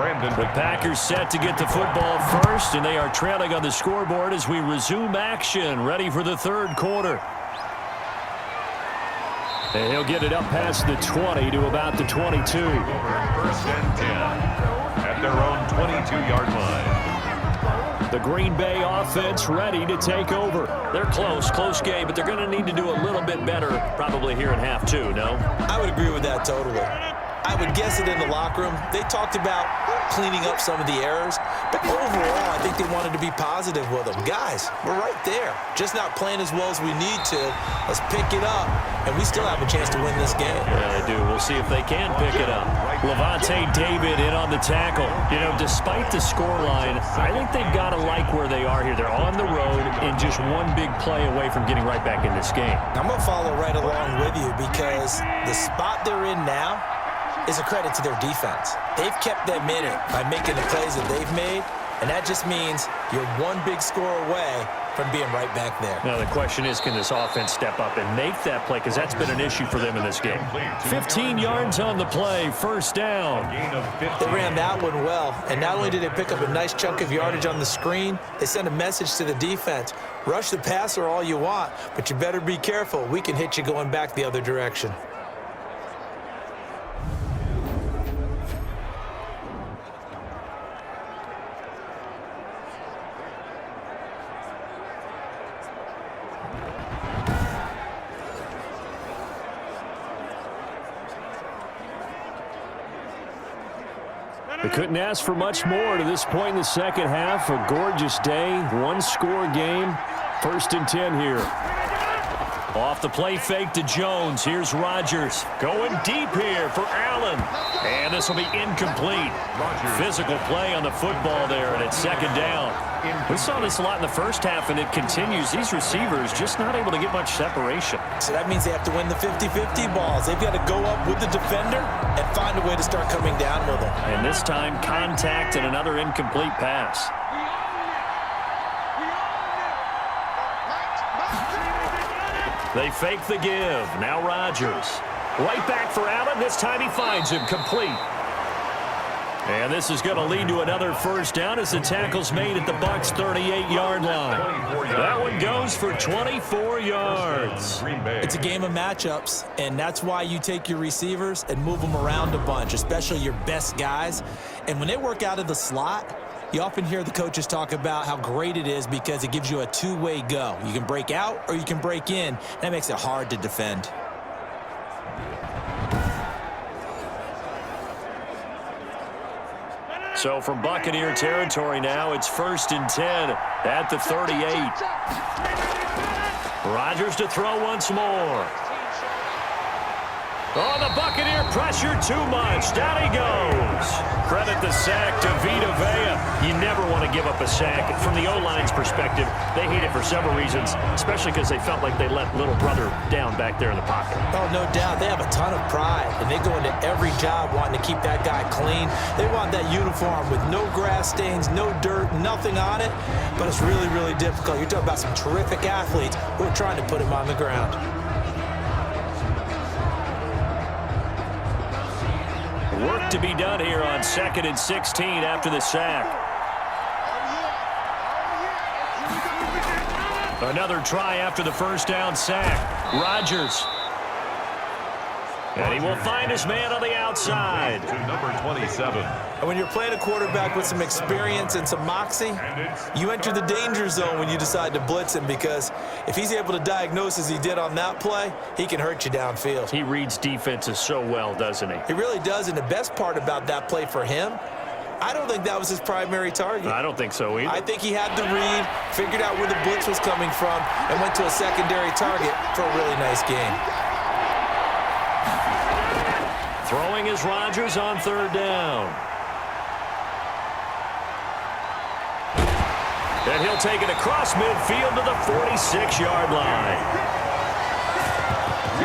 The Packers set to get the football first, and they are trailing on the scoreboard as we resume action, ready for the third quarter. And he'll get it up past the 20 to about the 22. 1st and 10 at their own 22-yard line. The Green Bay offense ready to take over. They're close game, but they're going to need to do a little bit better probably here in half two, no? I would agree with that totally. I would guess it in the locker room. They talked about cleaning up some of the errors, but overall, I think they wanted to be positive with them. Guys, we're right there. Just not playing as well as we need to. Let's pick it up, and we still have a chance to win this game. Yeah, they do. We'll see if they can pick it up. Levante David in on the tackle. You know, despite the scoreline, I think they've got to like where they are here. They're on the road and just one big play away from getting right back in this game. I'm going to follow right along with you because the spot they're in now is a credit to their defense. They've kept them in it by making the plays that they've made, and that just means you're one big score away from being right back there. Now, the question is, can this offense step up and make that play? Because that's been an issue for them in this game. 15 yards on the play, first down. They ran that one well, and not only did they pick up a nice chunk of yardage on the screen, they sent a message to the defense. Rush the passer all you want, but you better be careful. We can hit you going back the other direction. They couldn't ask for much more to this point in the second half. A gorgeous day, one-score game. 1st and 10 here. Off the play fake to Jones. Here's Rodgers going deep here for Allen. And this will be incomplete. Physical play on the football there, and it's second down. We saw this a lot in the first half, and it continues. These receivers just not able to get much separation. So that means they have to win the 50-50 balls. They've got to go up with the defender and find a way to start coming down with them. And this time, contact and another incomplete pass. They fake the give. Now Rodgers. Right back for Allen. This time he finds him complete. And this is going to lead to another first down as the tackle's made at the Bucs 38-yard line. That one goes for 24 yards. It's a game of matchups, and that's why you take your receivers and move them around a bunch, especially your best guys. And when they work out of the slot, you often hear the coaches talk about how great it is because it gives you a two-way go. You can break out or you can break in. That makes it hard to defend. So from Buccaneer territory now, it's 1st and 10 at the 38. Rodgers to throw once more. Oh, the Buccaneer pressure too much. Down he goes. Credit the sack to Vita Vea. You never want to give up a sack. From the O-line's perspective, they hate it for several reasons, especially because they felt like they let little brother down back there in the pocket. Oh, no doubt. They have a ton of pride, and they go into every job wanting to keep that guy clean. They want that uniform with no grass stains, no dirt, nothing on it, but it's really, really difficult. You're talking about some terrific athletes who are trying to put him on the ground. Work to be done here on 2nd and 16 after the sack. Another try after the first down sack. Rodgers. And he will find his man on the outside. To number 27. And when you're playing a quarterback with some experience and some moxie, you enter the danger zone when you decide to blitz him, because if he's able to diagnose as he did on that play, he can hurt you downfield. He reads defenses so well, doesn't he? He really does, and the best part about that play for him, I don't think that was his primary target. I don't think so either. I think he had the read, figured out where the blitz was coming from, and went to a secondary target for a really nice game. Throwing is Rodgers on 3rd down. And he'll take it across midfield to the 46-yard line.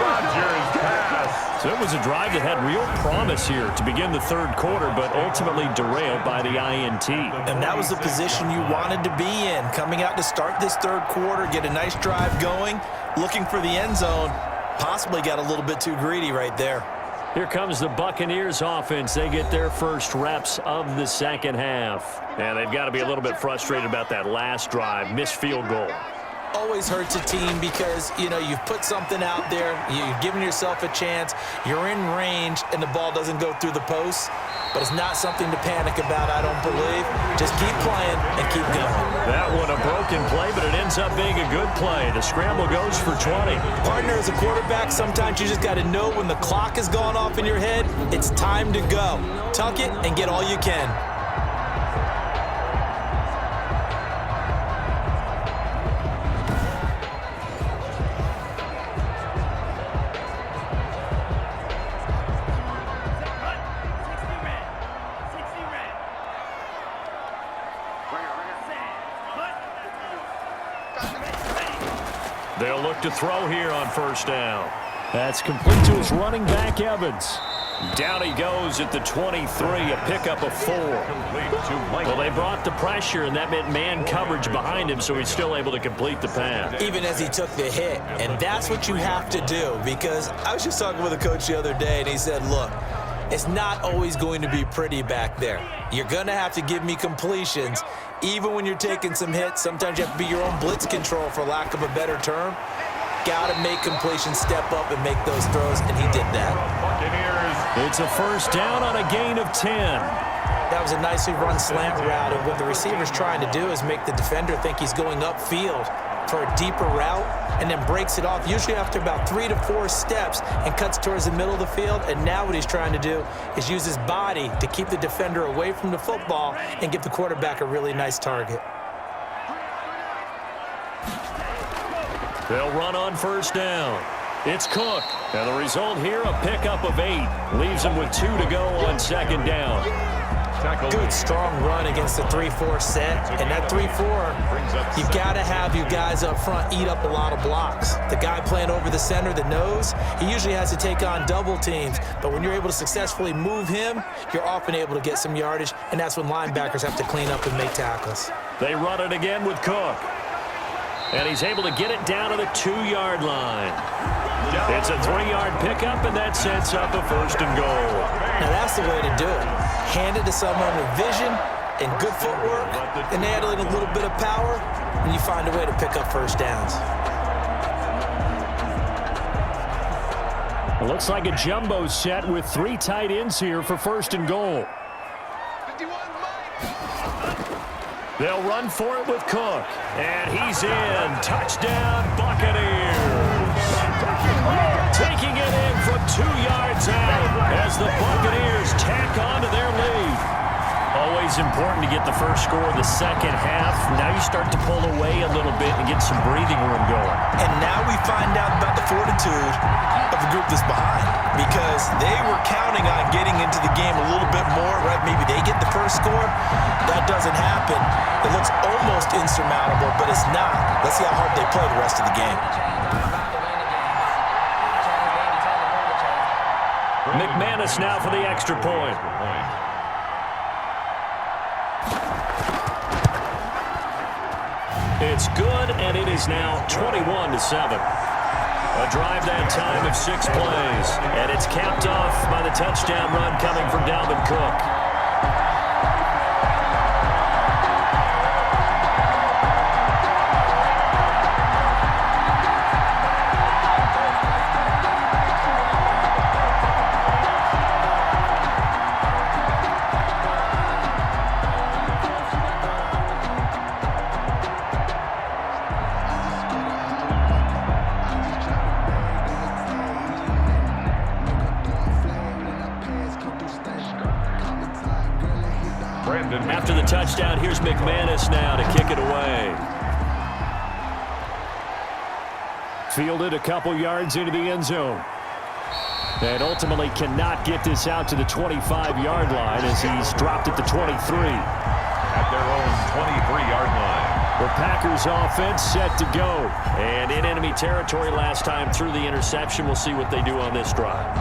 Rodgers pass. So it was a drive that had real promise here to begin the third quarter, but ultimately derailed by the INT. And that was the position you wanted to be in, coming out to start this third quarter, get a nice drive going, looking for the end zone. Possibly got a little bit too greedy right there. Here comes the Buccaneers offense. They get their first reps of the second half. And they've got to be a little bit frustrated about that last drive, missed field goal. Always hurts a team because, you know, you've put something out there, you've given yourself a chance, you're in range, and the ball doesn't go through the posts. But it's not something to panic about, I don't believe. Just keep playing and keep going. That one a broken play, but it ends up being a good play. The scramble goes for 20. Partner, as a quarterback, sometimes you just got to know when the clock has gone off in your head, it's time to go. Tuck it and get all you can. They'll look to throw here on first down. That's complete to his running back, Evans. Down he goes at the 23, a pickup of 4. Well, they brought the pressure, and that meant man coverage behind him, so he's still able to complete the pass. Even as he took the hit, and that's what you have to do, because I was just talking with a coach the other day, and he said, look, it's not always going to be pretty back there. You're going to have to give me completions. Even when you're taking some hits, sometimes you have to be your own blitz control, for lack of a better term. Got to make completions, step up, and make those throws, and he did that. It's a first down on a gain of 10. That was a nicely run slant route, and what the receiver's trying to do is make the defender think he's going upfield for a deeper route, and then breaks it off, usually after about 3 to 4 steps, and cuts towards the middle of the field. And now what he's trying to do is use his body to keep the defender away from the football and give the quarterback a really nice target. They'll run on first down. It's Cook. And the result here, a pickup of 8. Leaves him with 2 to go on second down. Good, strong run against the 3-4 set. And that 3-4, you've got to have you guys up front eat up a lot of blocks. The guy playing over the center, the nose, he usually has to take on double teams. But when you're able to successfully move him, you're often able to get some yardage, and that's when linebackers have to clean up and make tackles. They run it again with Cook. And he's able to get it down to the 2-yard line. It's a 3-yard pickup, and that sets up a first and goal. Now that's the way to do it. Hand it to someone with vision and good footwork, and add a little bit of power, and you find a way to pick up first downs. It looks like a jumbo set with 3 tight ends here for first and goal. They'll run for it with Cook. And he's in. Touchdown, Buccaneers. Taking it in from 2 yards out as the Buccaneers tack on to their lead. Always important to get the first score of the second half. Now you start to pull away a little bit and get some breathing room going. And now we find out about the fortitude of the group that's behind, because they were counting on getting into the game a little bit more, right? Maybe they get the first score. That doesn't happen. It looks almost insurmountable, but it's not. Let's see how hard they play the rest of the game. McManus now for the extra point. It's good, and it is now 21-7. A drive that time of 6 plays, and it's capped off by the touchdown run coming from Dalvin Cook. After the touchdown, here's McManus now to kick it away. Fielded a couple yards into the end zone. And ultimately cannot get this out to the 25-yard line as he's dropped at the 23. At their own 23-yard line. The Packers offense set to go. And in enemy territory last time through the interception. We'll see what they do on this drive.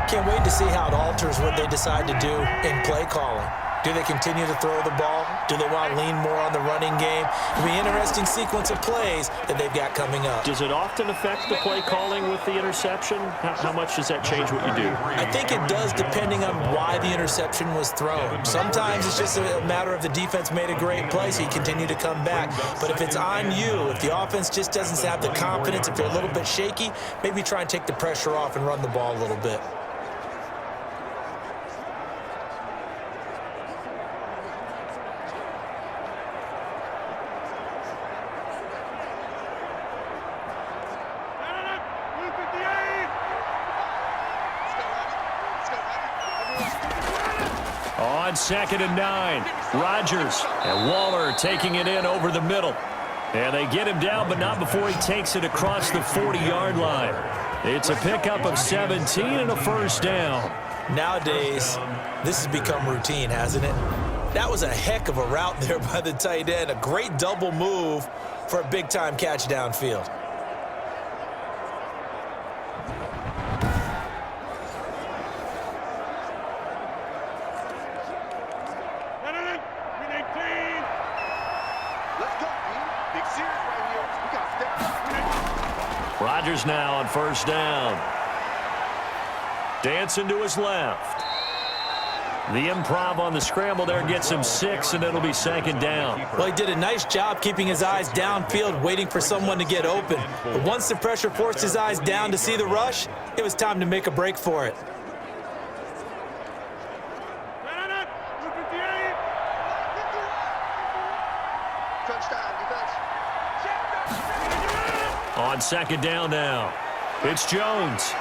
Can't wait to see how it alters what they decide to do in play calling. Do they continue to throw the ball? Do they want to lean more on the running game? It'll be an interesting sequence of plays that they've got coming up. Does it often affect the play calling with the interception? How much does that change what you do? I think it does, depending on why the interception was thrown. Sometimes it's just a matter of the defense made a great play, so you continue to come back. But if it's on you, if the offense just doesn't have the confidence, if they're a little bit shaky, maybe try and take the pressure off and run the ball a little bit. On 2nd and 9, Rodgers and Waller taking it in over the middle. And they get him down, but not before he takes it across the 40-yard line. It's a pickup of 17 and a first down. Nowadays, this has become routine, hasn't it? That was a heck of a route there by the tight end. A great double move for a big-time catch downfield. Rodgers now on first down. Dancing to his left. The improv on the scramble there gets him 6, and it'll be 2nd down. Well, he did a nice job keeping his eyes downfield, waiting for someone to get open. But once the pressure forced his eyes down to see the rush, it was time to make a break for it. On 2nd down now, it's Jones.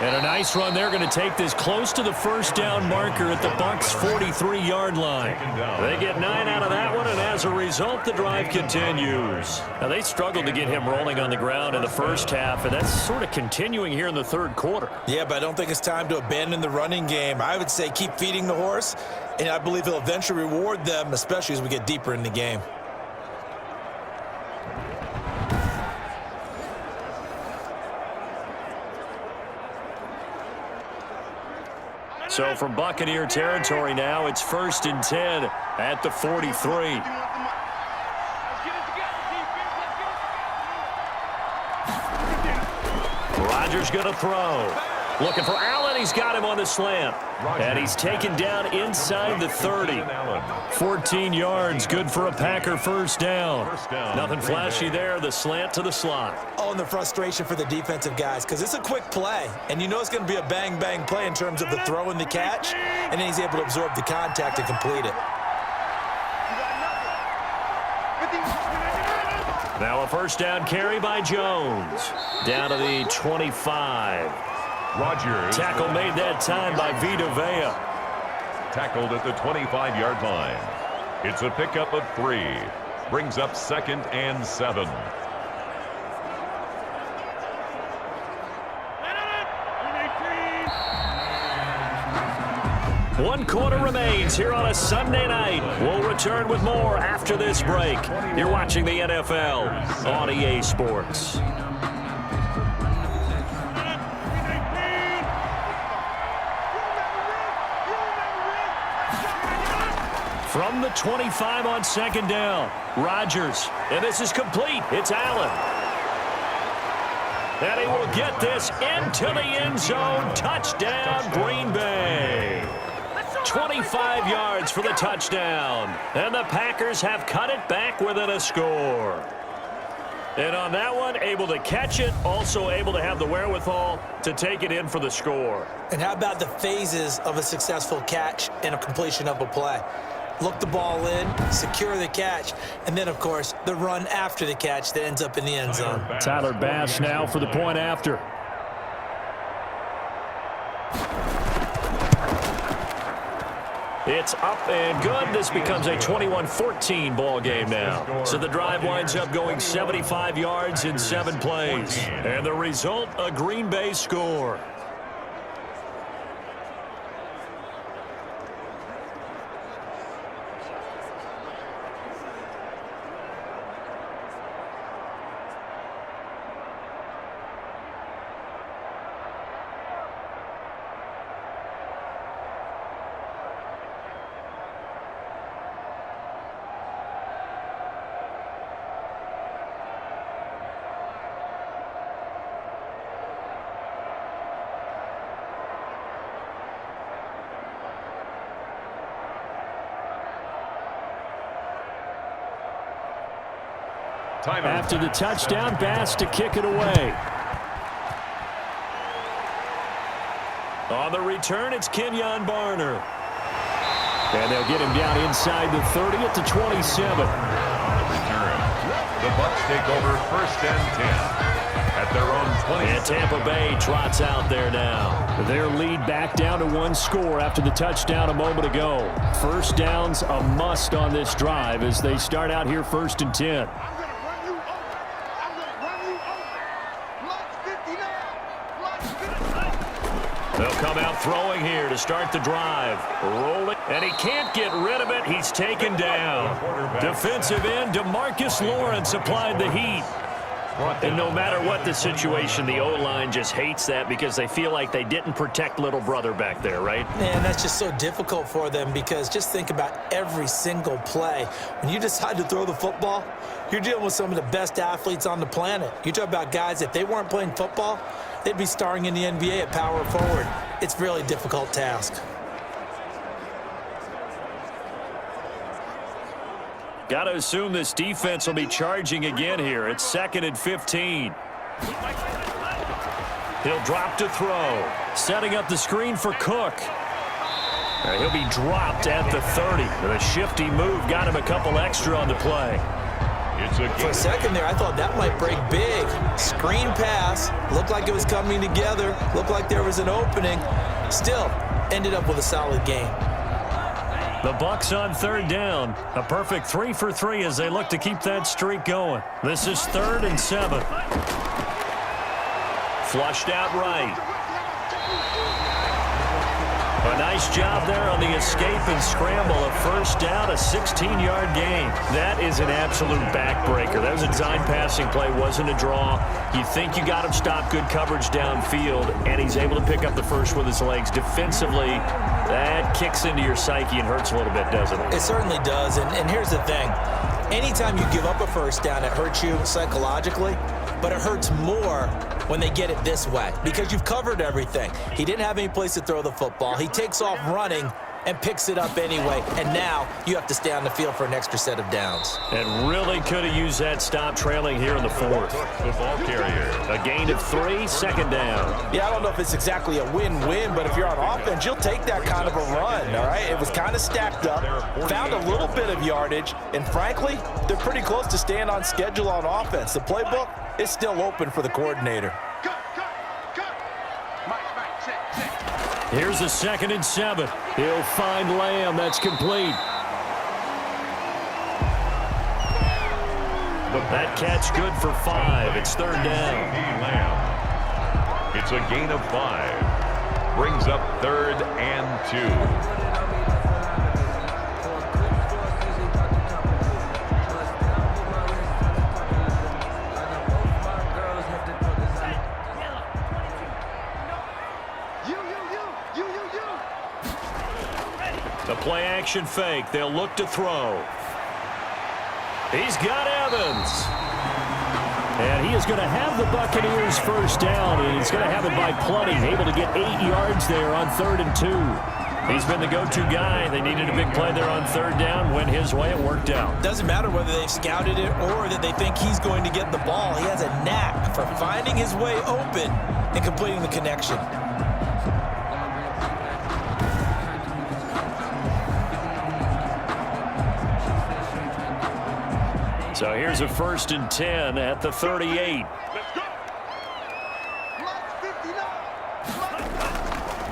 And a nice run there, going to take this close to the first down marker at the Bucs' 43-yard line. They get 9 out of that one, and as a result, the drive continues. Now, they struggled to get him rolling on the ground in the first half, and that's sort of continuing here in the third quarter. Yeah, but I don't think it's time to abandon the running game. I would say keep feeding the horse, and I believe he'll eventually reward them, especially as we get deeper in the game. So from Buccaneer territory now, it's 1st and 10 at the 43. Rodgers going to throw. Looking for Allen. He's got him on the slant. And he's taken down inside the 30. 14 yards, good for a Packer first down. Nothing flashy there, the slant to the slot. Oh, and the frustration for the defensive guys, because it's a quick play. And you know it's going to be a bang-bang play in terms of the throw and the catch. And then he's able to absorb the contact and complete it. Now a first down carry by Jones. Down to the 25. Rodgers. Tackle made that time by Vita Vea. Tackled at the 25-yard line. It's a pickup of 3. Brings up 2nd and 7. One quarter remains here on a Sunday night. We'll return with more after this break. You're watching the NFL on EA Sports. From the 25 on 2nd down, Rodgers, and this is complete. It's Allen. And he will get this into the end zone. Touchdown, Green Bay. 25 yards for the touchdown. And the Packers have cut it back within a score. And on that one, able to catch it, also able to have the wherewithal to take it in for the score. And how about the phases of a successful catch and a completion of a play? Look the ball in, secure the catch, and then, of course, the run after the catch that ends up in the end zone. Tyler Bass now for the point after. It's up and good. This becomes a 21-14 ball game now. So the drive winds up going 75 yards in 7 plays. And the result, a Green Bay score. After the touchdown pass to kick it away. On the return, it's Kenyon Barner. And they'll get him down inside the 30 at the 27. Return. The Bucs take over 1st and 10 at their own 20. And Tampa Bay trots out there now. Their lead back down to 1 score after the touchdown a moment ago. First down's a must on this drive as they start out here 1st and 10. They'll come out throwing here to start the drive. Rolling, and he can't get rid of it. He's taken down. Defensive end DeMarcus Lawrence applied the heat. And no matter what the situation, the O-line just hates that because they feel like they didn't protect little brother back there, right? Man, that's just so difficult for them because just think about every single play. When you decide to throw the football, you're dealing with some of the best athletes on the planet. You talk about guys, if they weren't playing football, they'd be starring in the NBA at power forward. It's a really difficult task. Got to assume this defense will be charging again here. It's 2nd and 15. He'll drop to throw. Setting up the screen for Cook. He'll be dropped at the 30. With a shifty move, got him a couple extra on the play. For a second there, I thought that might break big. Screen pass. Looked like it was coming together. Looked like there was an opening. Still, ended up with a solid game. The Bucs on 3rd down. A perfect 3 for 3 as they look to keep that streak going. This is 3rd and 7. Flushed out right. A nice job there on the escape and scramble. A 1st down, a 16-yard gain. That is an absolute backbreaker. That was a design passing play, wasn't a draw. You think you got him stopped, good coverage downfield, and he's able to pick up the first with his legs. Defensively, that kicks into your psyche and hurts a little bit, doesn't it? It certainly does, and here's the thing. Anytime you give up a 1st down, it hurts you psychologically, but it hurts more when they get it this way because you've covered everything. He didn't have any place to throw the football. He takes off running and picks it up anyway, and now you have to stay on the field for an extra set of downs. And really could have used that stop trailing here in the 4th. The ball carrier. A gain of 3, 2nd down. Yeah, I don't know if it's exactly a win-win, but if you're on offense, you'll take that kind of a run, all right? It was kind of stacked up, found a little bit of yardage, and frankly, they're pretty close to staying on schedule on offense. The playbook is still open for the coordinator. Here's a 2nd and 7. He'll find Lamb. That's complete. That catch good for 5. It's 3rd down. It's a gain of 5. Brings up 3rd and 2. The play-action fake. They'll look to throw. He's got Evans. And he is going to have the Buccaneers 1st down, and he's going to have it by plenty. Able to get 8 yards there on 3rd and 2. He's been the go-to guy. They needed a big play there on 3rd down. Went his way. It worked out. Doesn't matter whether they've scouted it or that they think he's going to get the ball. He has a knack for finding his way open and completing the connection. So here's a 1st and 10 at the 38.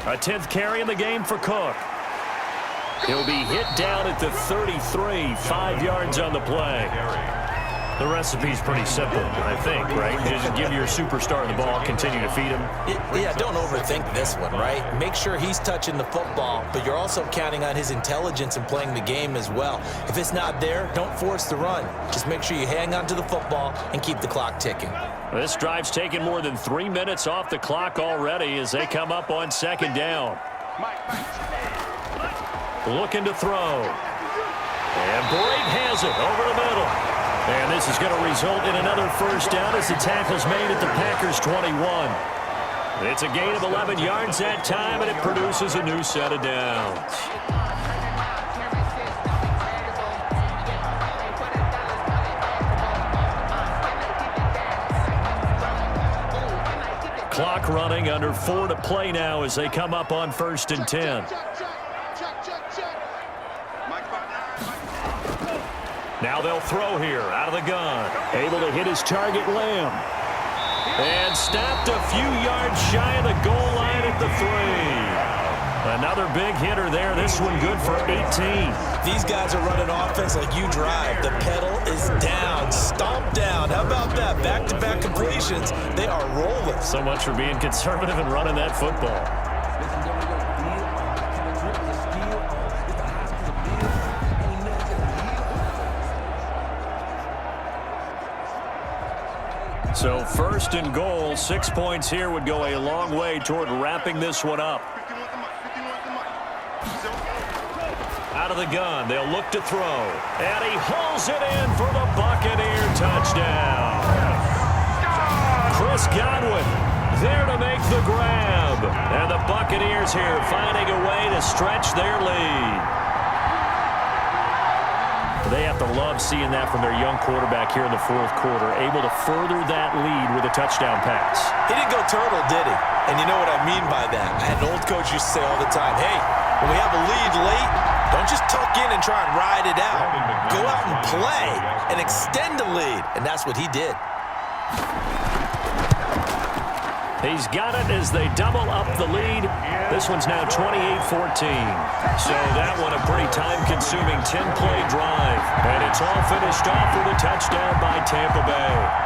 A 10th carry in the game for Cook. He'll be hit down at the 33, 5 yards on the play. The recipe's pretty simple, I think, right? Just give your superstar the ball, continue to feed him. Yeah, don't overthink this one, right? Make sure he's touching the football, but you're also counting on his intelligence and playing the game as well. If it's not there, don't force the run. Just make sure you hang on to the football and keep the clock ticking. This drive's taken more than 3 minutes off the clock already as they come up on 2nd down. Looking to throw. And Brake has it over the middle. And this is going to result in another 1st down as the tackle's made at the Packers 21. It's a gain of 11 yards that time, and it produces a new set of downs. clock running, under 4 to play now as they come up on 1st and 10. Now they'll throw here out of the gun. Able to hit his target, Lamb. And snapped a few yards shy of the goal line at the 3. Another big hitter there. This one good for 18. These guys are running offense like you drive. The pedal is down, stomp down. How about that? Back-to-back completions. They are rolling. So much for being conservative and running that football. So 1st and goal, 6 points here would go a long way toward wrapping this one up. Out of the gun, they'll look to throw. And he hauls it in for the Buccaneer touchdown. Chris Godwin there to make the grab. And the Buccaneers here finding a way to stretch their lead. They have to love seeing that from their young quarterback here in the 4th quarter, able to further that lead with a touchdown pass. He didn't go turtle, did he? And you know what I mean by that. I had an old coach used to say all the time, hey, when we have a lead late, don't just tuck in and try and ride it out. Go out and play and extend the lead. And that's what he did. He's got it as they double up the lead. This one's now 28-14. So that one a pretty time-consuming 10-play drive. And it's all finished off with a touchdown by Tampa Bay.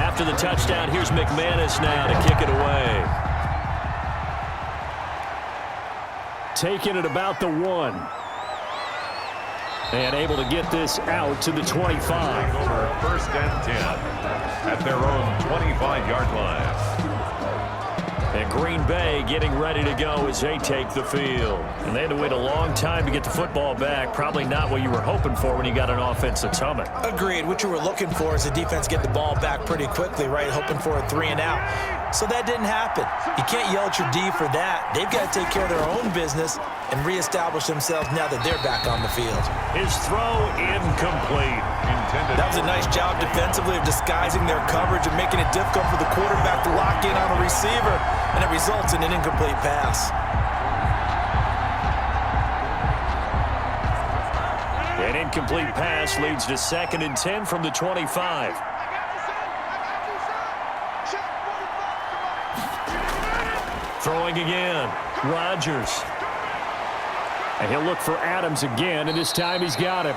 After the touchdown, here's McManus now to kick it away. Taking it about the 1. And able to get this out to the 25. Over 1st and 10 at their own 25-yard line. And Green Bay getting ready to go as they take the field. And they had to wait a long time to get the football back. Probably not what you were hoping for when you got an offense that's humming. Agreed. What you were looking for is the defense get the ball back pretty quickly, right? Hoping for a 3 and out. So that didn't happen. You can't yell at your D for that. They've got to take care of their own business and reestablish themselves now that they're back on the field. His throw incomplete. That was a nice job defensively of disguising their coverage and making it difficult for the quarterback to lock in on a receiver, and it results in an incomplete pass. An incomplete pass leads to 2nd and 10 from the 25. Throwing again, Rodgers. And he'll look for Adams again, and this time he's got him.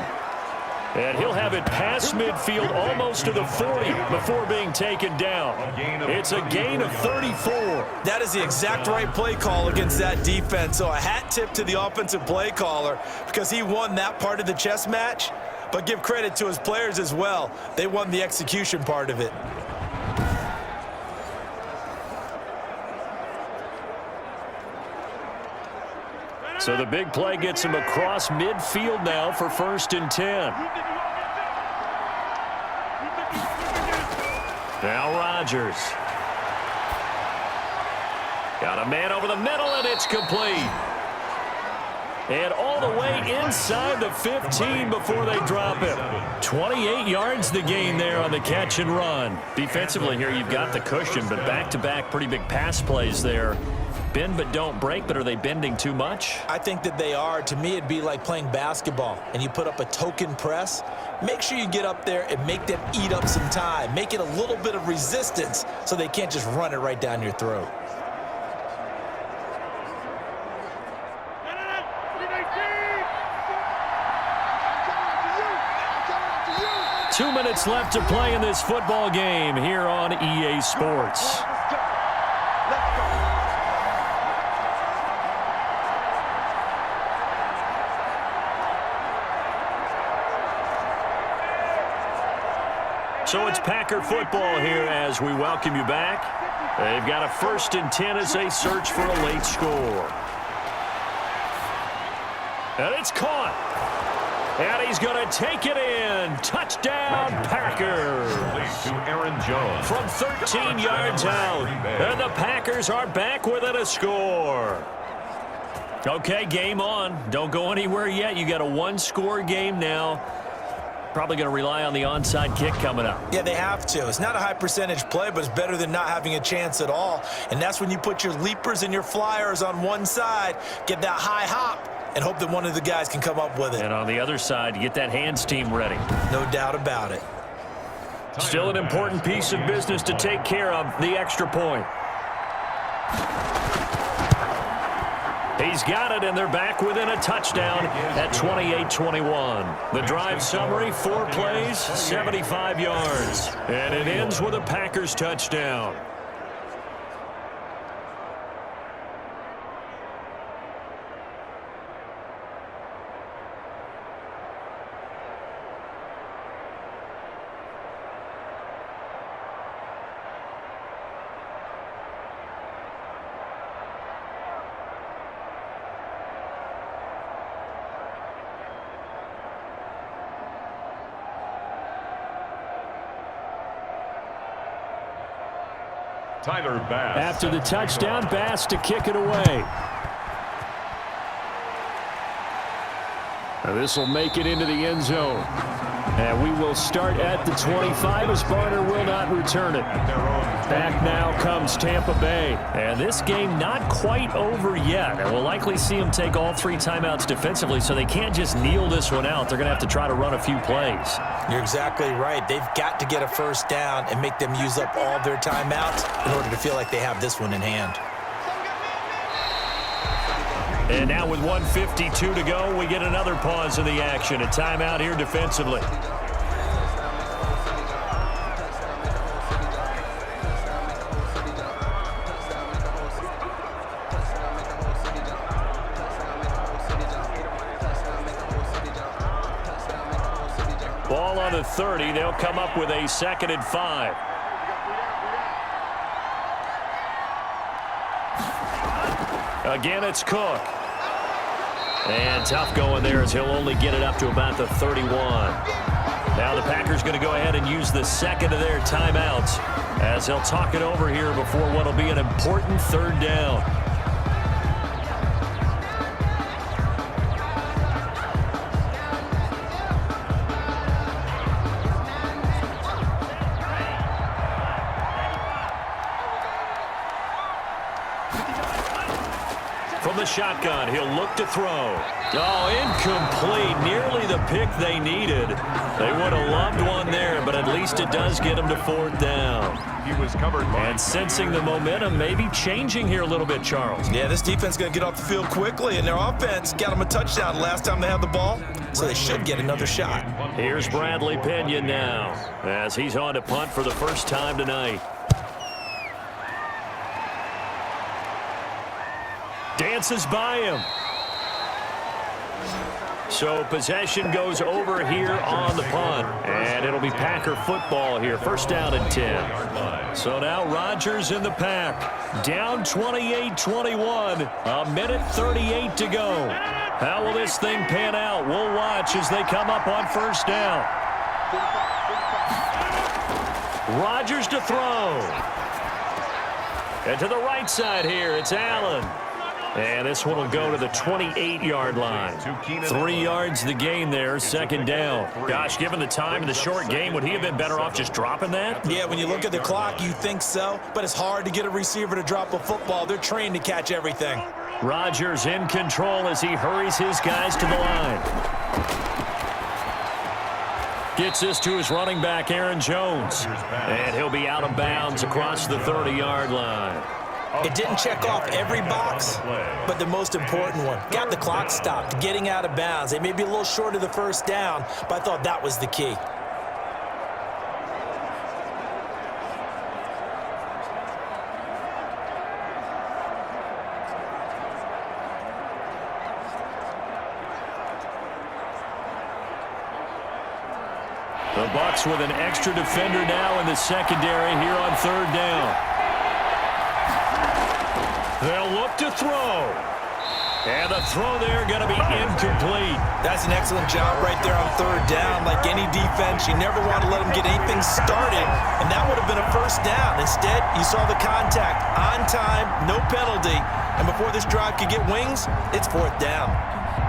And he'll have it past midfield almost to the 40 before being taken down. It's a gain of 34. That is the exact right play call against that defense. So a hat tip to the offensive play caller because he won that part of the chess match. But give credit to his players as well. They won the execution part of it. So the big play gets him across midfield now for 1st and 10. Now Rodgers. Got a man over the middle, and it's complete. And all the way inside the 15 before they drop him. 28 yards the gain there on the catch and run. Defensively here, you've got the cushion, but back-to-back pretty big pass plays there. Bend but don't break, but are they bending too much? I think that they are. To me, it'd be like playing basketball, and you put up a token press. Make sure you get up there and make them eat up some time. Make it a little bit of resistance so they can't just run it right down your throat. Two minutes left to play in this football game here on EA Sports. So it's Packer football here as we welcome you back. They've got a 1st and 10 as they search for a late score. And it's caught. And he's going to take it in. Touchdown, Packers. To Aaron Jones. From 13 yards out. And the Packers are back within a score. Okay, game on. Don't go anywhere yet. You got a 1-score game now. Probably going to rely on the onside kick coming up. Yeah, they have to. It's not a high percentage play, but it's better than not having a chance at all. And that's when you put your leapers and your flyers on one side, get that high hop, and hope that one of the guys can come up with it. And on the other side, you get that hands team ready. No doubt about it. Still an important piece of business to take care of, the extra point. He's got it, and they're back within a touchdown at 28-21. The drive summary, 4 plays, 75 yards. And it ends with a Packers touchdown. Tyler Bass. After the touchdown, Bass to kick it away. Now this will make it into the end zone. And we will start at the 25 as Barner will not return it. Back now comes Tampa Bay. And this game not quite over yet. And we'll likely see them take all 3 timeouts defensively, so they can't just kneel this one out. They're going to have to try to run a few plays. You're exactly right. They've got to get a first down and make them use up all their timeouts in order to feel like they have this one in hand. And now with 1:52 to go, we get another pause in the action. A timeout here defensively. Ball on the 30. They'll come up with a 2nd and 5. Again, it's Cook. And tough going there as he'll only get it up to about the 31. Now the Packers going to go ahead and use the 2nd of their timeouts as they'll talk it over here before what will be an important 3rd down. From the shotgun, he'll look to throw. Oh, incomplete. Nearly the pick they needed. They would have loved one there, but at least it does get them to 4th down. He was covered by and sensing the momentum maybe changing here a little bit, Charles. Yeah, this defense is going to get off the field quickly, and their offense got them a touchdown last time they had the ball, so they should get another shot. Here's Bradley Pinion now as he's on to punt for the first time tonight. Dances by him. So possession goes over here on the punt. And it'll be Packer football here. 1st down and 10. So now Rodgers in the pack. Down 28-21. 1:38 to go. How will this thing pan out? We'll watch as they come up on 1st down. Rodgers to throw. And to the right side here, it's Allen. And this one will go to the 28-yard line. 3 yards the gain there, 2nd down. Gosh, given the time in the short game, would he have been better off just dropping that? Yeah, when you look at the clock, you think so. But it's hard to get a receiver to drop a football. They're trained to catch everything. Rodgers in control as he hurries his guys to the line. Gets this to his running back, Aaron Jones. And he'll be out of bounds across the 30-yard line. It didn't check off every box, but the most important one. Got the clock stopped, getting out of bounds. They may be a little short of the 1st down, but I thought that was the key. The Bucs with an extra defender now in the secondary here on third down. They'll look to throw. And the throw there going to be incomplete. That's an excellent job right there on third down. Like any defense, you never want to let them get anything started, and that would have been a first down. Instead, you saw the contact on time, no penalty, and before this drive could get wings, it's fourth down.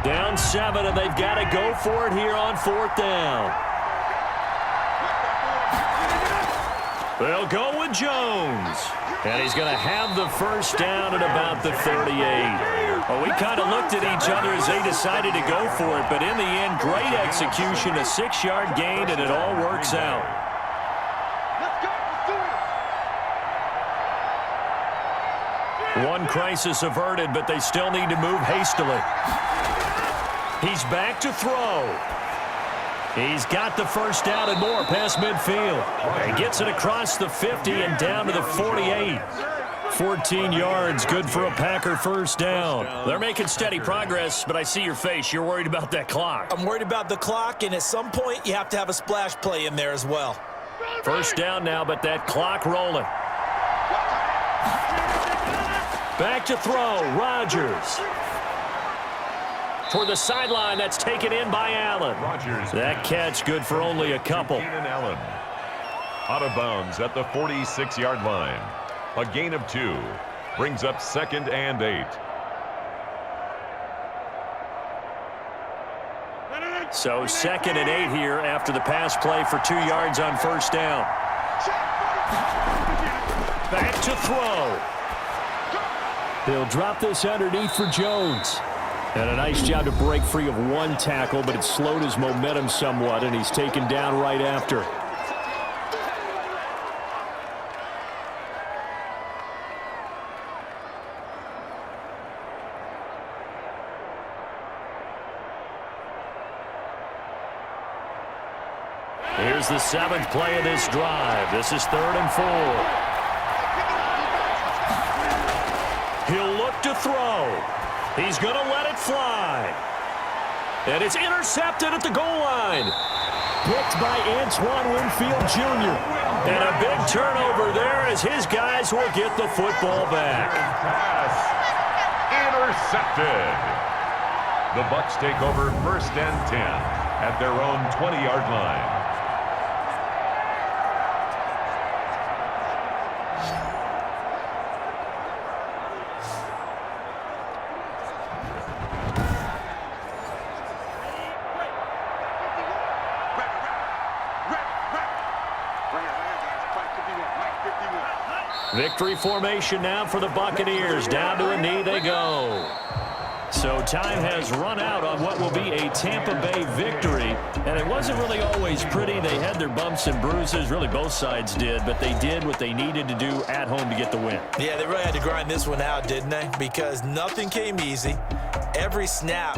Down 7, and they've got to go for it here on fourth down. They'll go with Jones. And he's going to have the first down at about the 38. Well, we kind of looked at each other as they decided to go for it, but in the end, great execution, a 6-yard gain, and it all works out. One crisis averted, but they still need to move hastily. He's back to throw. He's got the first down and more past midfield. He gets it across the 50 and down to the 48. 14 yards, good for a Packer first down. They're making steady progress, but I see your face. You're worried about that clock. I'm worried about the clock, and at some point, you have to have a splash play in there as well. First down now, but that clock rolling. Back to throw, Rodgers. For the sideline, that's taken in by Allen. Rodgers. That catch good for only a couple. Allen. Out of bounds at the 46-yard line. A gain of 2. Brings up 2nd and 8. So 2nd and 8 here after the pass play for 2 yards on first down. Back to throw. They'll drop this underneath for Jones. And a nice job to break free of one tackle, but it slowed his momentum somewhat, and he's taken down right after. Here's the 7th play of this drive. This is 3rd and 4. He'll look to throw. He's going to let it fly. And it's intercepted at the goal line. Picked by Antoine Winfield Jr. And a big turnover there as his guys will get the football back. Pass intercepted. The Bucs take over 1st and 10 at their own 20-yard line. Victory formation now for the Buccaneers. Down to a knee they go. So time has run out on what will be a Tampa Bay victory. And it wasn't really always pretty. They had their bumps and bruises. Really, both sides did. But they did what they needed to do at home to get the win. Yeah, they really had to grind this one out, didn't they? Because nothing came easy. Every snap